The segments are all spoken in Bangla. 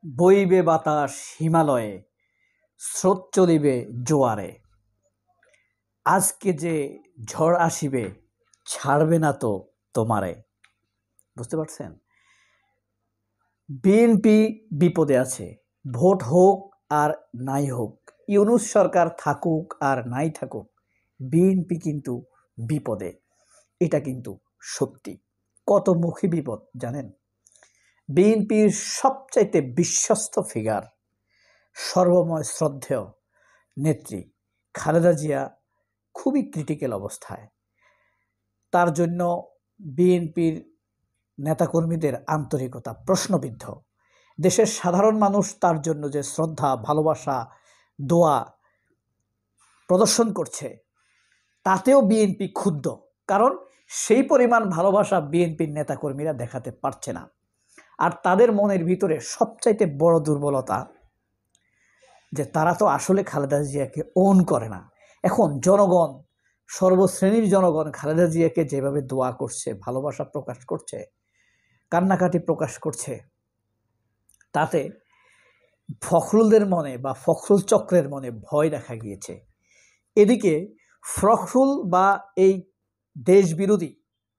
বইবে বাতাস হিমালয়ে, স্রোত চলিবে জোয়ারে। আজকে যে ঝড় আসিবে, ছাড়বে না তো তোমারে। বুঝতে পারছেন? বিএনপি বিপদে আছে। ভোট হোক আর নাই হোক, ইউনূস সরকার থাকুক আর নাই থাকুক, বিএনপি কিন্তু বিপদে। এটা কিন্তু সত্যি। কত মুখী বিপদ জানেন? বিএনপির সবচাইতে বিশ্বস্ত ফিগার, সর্বময় শ্রদ্ধেয় নেত্রী খালেদা জিয়া খুবই ক্রিটিক্যাল অবস্থায়। তার জন্য বিএনপির নেতাকর্মীদের আন্তরিকতা প্রশ্নবিদ্ধ। দেশের সাধারণ মানুষ তার জন্য যে শ্রদ্ধা, ভালোবাসা, দোয়া প্রদর্শন করছে, তাতেও বিএনপি ক্ষুব্ধ। কারণ সেই পরিমাণ ভালোবাসা বিএনপির নেতাকর্মীরা দেখাতে পারছে না। আর তাদের মনের ভিতরে সবচাইতে বড় দুর্বলতা যে তারা তো আসলে খালেদা জিয়াকে ওন করে না। এখন জনগণ, সর্বশ্রেণীর জনগণ খালেদা জিয়াকে যেভাবে দোয়া করছে, ভালোবাসা প্রকাশ করছে, কান্নাকাটি প্রকাশ করছে, তাতে ফখরুলদের মনে বা ফখরুল চক্রের মনে ভয় দেখা গিয়েছে। এদিকে ফখরুল বা এই দেশ বিরোধী,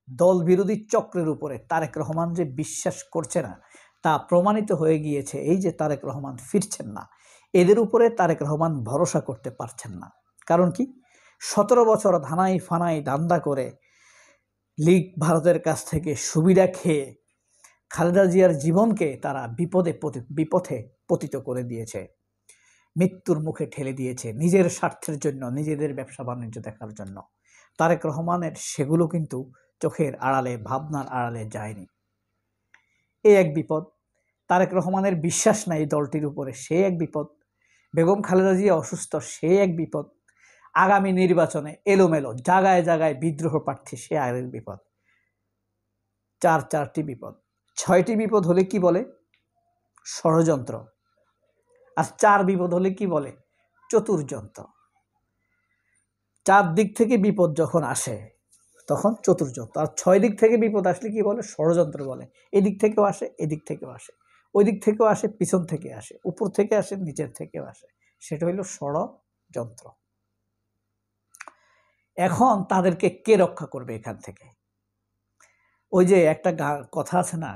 দল বিরোধী চক্রের উপরে তারেক রহমান যে বিশ্বাস করছে না, তা প্রমাণিত হয়ে গিয়েছে। এই যে তারেক রহমান ফিরছেন না, এদের উপরে তারেক রহমান ভরসা করতে পারছেন না। কারণ কি? 17 বছর ধানাই ফানাই দান্দা করে লীগ ভারতের কাছ থেকে সুবিধা খেয়ে খালেদা জিয়ার জীবনকে তারা বিপথে পতিত করে দিয়েছে, মৃত্যুর মুখে ঠেলে দিয়েছে নিজের স্বার্থের জন্য, নিজেদের ব্যবসা বাণিজ্য দেখার জন্য। তারেক রহমানের সেগুলো কিন্তু চোখের আড়ালে, ভাবনার আড়ালে যায়নি। এই এক বিপদ। তারেক রহমানের বিশ্বাস নাই দলটির উপরে, সে এক বিপদ। বেগম খালেদা জিয়া অসুস্থ, সে এক বিপদ। আগামী নির্বাচনে এলোমেলো জায়গায় জায়গায় বিদ্রোহ প্রার্থী, সে আরেক বিপদ। চারটি বিপদ। 6টি বিপদ হলে কি বলে? ষড়যন্ত্র। আর 4 বিপদ হলে কি বলে? চতুর্যন্ত্র। 4 দিক থেকে বিপদ যখন আসে তখন চতুর্যন্ত্র। আর 6 দিক থেকে বিপদ আসলে কি বলে? ষড়যন্ত্র বলে। এদিক থেকেও আসে, এদিক থেকেও আসে, ওই দিক থেকেও আসে, পিছন থেকে আসে, উপর থেকে আসে, নিচের থেকেও আসে। সেটা হইল ষড়যন্ত্র। এখন তাদেরকে কে রক্ষা করবে এখান থেকে? ওই যে একটা কথা আছে না,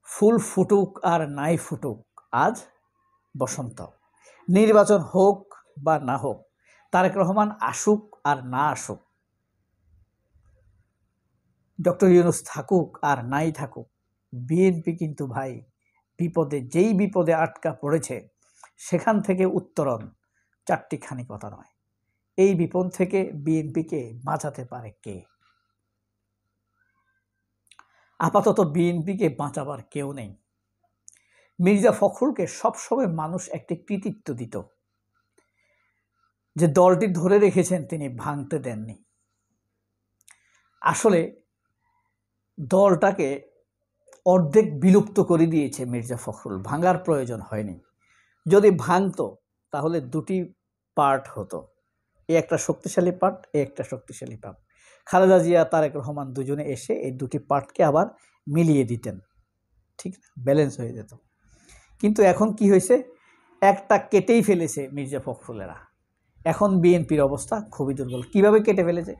ফুল ফুটুক আর নাই ফুটুক, আজ বসন্ত। নির্বাচন হোক বা না হোক, তারেক রহমান আসুক আর না আসুক, ডক্টর ইউনূস থাকুক আর নাই থাকুক, বিএনপি কিন্তু ভাই বিপদে, যেই বিপদে আটকা পড়েছে, সেখান থেকে উত্তরণ 4টিখানি কথা নয়। এই বিপদ থেকে বিএনপিকে বাঁচাতে পারে কে? আপাতত বিএনপিকে বাঁচাবার কেউ নেই। মির্জা ফখরুলকে সবসময় মানুষ একটি কৃতিত্ব দিত, যে দলটি ধরে রেখেছেন, তিনি ভাঙতে দেননি। আসলে দলটাকে অর্ধেক বিলুপ্ত করে দিয়েছে মির্জা ফখরুল, ভাঙার প্রয়োজন হয়নি। যদি ভাঙতো তাহলে 2টি পার্ট হতো, এ একটা শক্তিশালী পার্ট, এ একটা শক্তিশালী পার্ট। খালেদা জিয়া, তারেক রহমান দুজনে এসে এই 2টি পার্টকে আবার মিলিয়ে দিতেন, ঠিক না? ব্যালেন্স হয়ে যেত। কিন্তু এখন কি হয়েছে? একটা কেটেই ফেলেছে মির্জা ফখরুলেরা। এখন বিএনপির অবস্থা খুবই দুর্বল। কিভাবে কেটে ফেলেছে?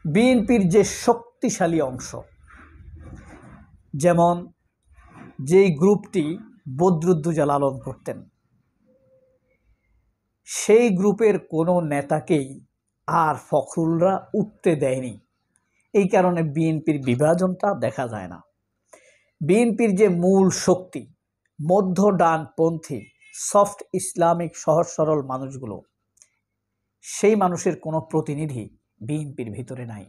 বিএনপির যে শক্তিশালী অংশ, যেমন যেই গ্রুপটি বদরুদ্দোজা লালন করতেন, সেই গ্রুপের কোনো নেতাকেই আর ফখরুলরা উঠতে দেয়নি। এই কারণে বিএনপির বিভাজনটা দেখা যায় না। বিএনপির যে মূল শক্তি, মধ্য ডানপন্থী সফট ইসলামিক সহজ সরল মানুষগুলো, সেই মানুষের কোনো প্রতিনিধি বিএনপির ভিতরে নাই।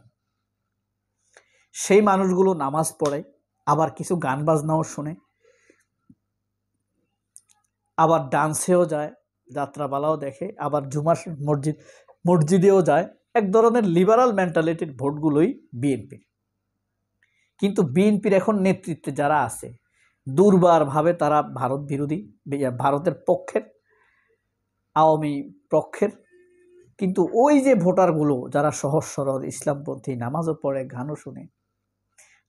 সেই মানুষগুলো নামাজ পড়ে, আবার কিছু গান বাজনাও শোনে, আবার ডান্সেও যায়, যাত্রাপালাও দেখে, আবার জুমার মসজিদেও যায়। এক ধরনের লিবারাল মেন্টালিটির ভোটগুলোই বিএনপির। কিন্তু বিএনপির এখন নেতৃত্বে যারা আছে, দুর্বারভাবে তারা ভারত বিরোধী, ভারতের পক্ষের, আওয়ামী পক্ষের। কিন্তু ওই যে ভোটারগুলো যারা সহজ সরল ইসলামপন্থী, নামাজও পড়ে, গানও শুনে,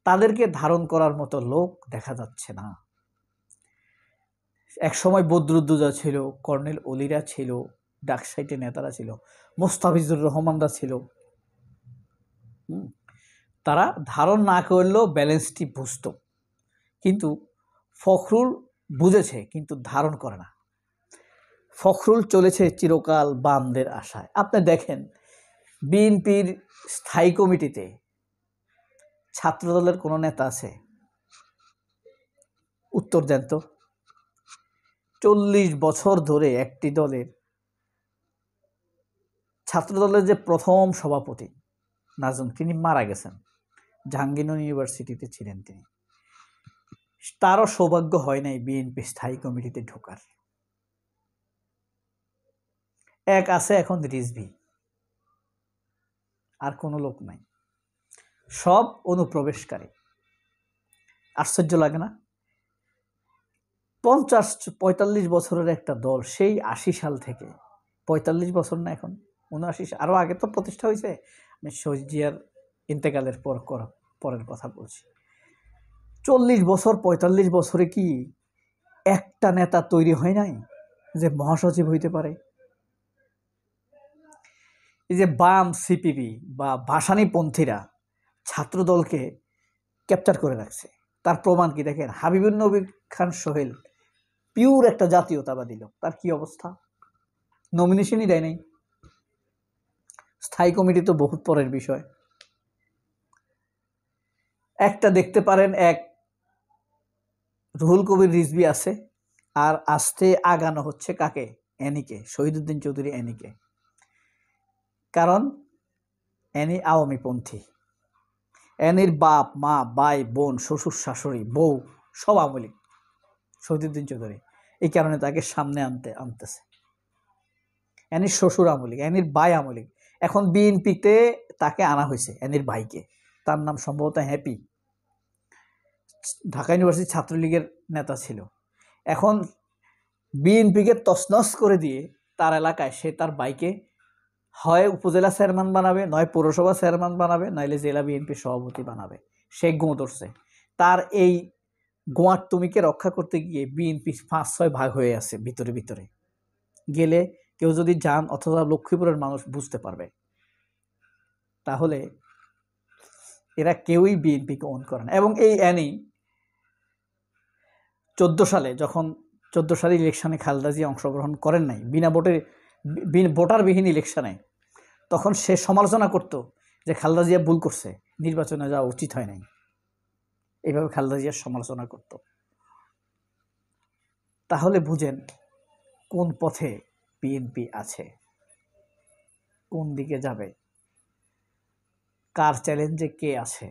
তাদেরকে ধারণ করার মতো লোক দেখা যাচ্ছে না। একসময় বদরুদ্দোজা ছিল, কর্নেল অলিরা ছিল, ডাকসাইটে নেতারা ছিল, মোস্তাফিজুর রহমানরা ছিল। তারা ধারণ না করলেও ব্যালেন্সটি বুঝত, কিন্তু ফখরুল বুঝেছে কিন্তু ধারণ করে না। ফখরুল চলেছে চিরকাল বামদের আশায়। আপনি দেখেন বিএনপির স্থায়ী কমিটিতে ছাত্রদলের কোনো নেতা আছে? উত্তর দেন তো। 40 বছর ধরে একটি দলের ছাত্রদলের যে প্রথম সভাপতি নাজম, তিনি মারা গেছেন, জাহাঙ্গীরনগর ইউনিভার্সিটিতে ছিলেন তিনি। তারও সৌভাগ্য হয় নাই বিএনপি স্থায়ী কমিটিতে ঢোকার। এক আছে এখন রিজভী, আর কোনো লোক নাই, সব অনুপ্রবেশকারী। আশ্চর্য লাগে না? 45 বছরের একটা দল, সেই 80 সাল থেকে, 45 বছর না, এখন 79, আরও আগে তো প্রতিষ্ঠা হয়েছে। আমি শহীদ জিয়ার ইন্তেকালের পরের কথা বলছি। 40 বছর, 45 বছরে কি একটা নেতা তৈরি হয় নাই যে মহাসচিব হইতে পারে? এই যে বাম সিপিবি বা ভাসানীপন্থীরা ছাত্রদলকে ক্যাপচার করে রাখছে, তার প্রমাণ কি দেখেন। হাবিবুর নবী খান সোহেল পিওর একটা জাতীয়তাবাদী লোক, তার কি অবস্থা? নমিনেশনই দেয় নাই। স্থায়ী কমিটি তো বহুত পরের বিষয়। একটা দেখতে পারেন, এক রুহুল কবির রিজভী আছে, আর আস্তে আগানো হচ্ছে কাকে? অ্যানিকে, শহীদুদ্দিন চৌধুরী অ্যানিকে। কারণ অ্যানি আওয়ামীপন্থী। অ্যানির বাপ মা, ভাই বোন, শ্বশুর শাশুড়ি, বউ সব আওয়ামী লীগ, শহীদুদ্দিন চৌধুরী। এই কারণে তাকে সামনে আনতেছে। অ্যানির শ্বশুর আওয়ামী লীগ, অ্যানির ভাই আওয়ামী লীগ। এখন বিএনপিতে তাকে আনা হয়েছে, অ্যানির ভাইকে। তার নাম সম্ভবত হ্যাপি, ঢাকা ইউনিভার্সিটি ছাত্রলীগের নেতা ছিল। এখন বিএনপিকে তছনছ করে দিয়ে তার এলাকায় সে তার ভাইকে হয় উপজেলা চেয়ারম্যান বানাবে, নয় পৌরসভা চেয়ারম্যান বানাবে, নইলে জেলা বিএনপি সভাপতি বানাবে। সে গোঁ ধরছে। তার এই গোয়ার তুমিকে রক্ষা করতে গিয়ে বিএনপি 5-6 ভাগ হয়ে আছে ভিতরে ভিতরে। গেলে কেউ যদি যান অথবা লক্ষ্মীপুরের মানুষ বুঝতে পারবে। তাহলে এরা কেউই বিএনপিকে অন করে না। এবং এই অ্যানি 14 সালে, যখন 14 সালে ইলেকশনে খালেদা জিয়া অংশগ্রহণ করেন নাই, বিনা ভোটে, ভোটারবিহীন ইলেকশনে, তখন সে সমালোচনা করত যে খালেদা জিয়া ভুল করছে, নির্বাচনে যাওয়া উচিত হয় নাই। এইভাবে খালেদা জিয়ার সমালোচনা করত। তাহলে বুঝেন কোন পথে বিএনপি আছে, কোন দিকে যাবে, কার চ্যালেঞ্জে কে আছে।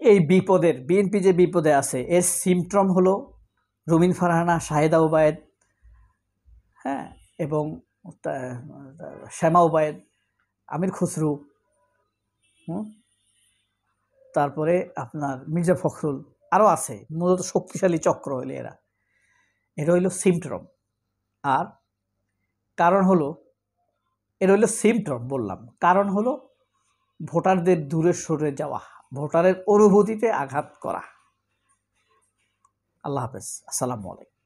এই বিপদের, বিএনপি যে বিপদে আছে, এর সিমটম হলো রুমিন ফারহানা, শাহেদা ওবায়েদ, হ্যাঁ, এবং শ্যামা ওবায়েদ, আমির খসরু, তারপরে আপনার মির্জা ফখরুল, আরও আছে। মূলত শক্তিশালী চক্র হইলে এরা হইল সিমটম। আর কারণ হলো, এর হইল সিমটম বললাম, কারণ হলো ভোটারদের দূরে সরে যাওয়া, ভোটারের অনুভূতিতে আঘাত করা। আল্লাহ হাফেজ, আসসালামু আলাইকুম।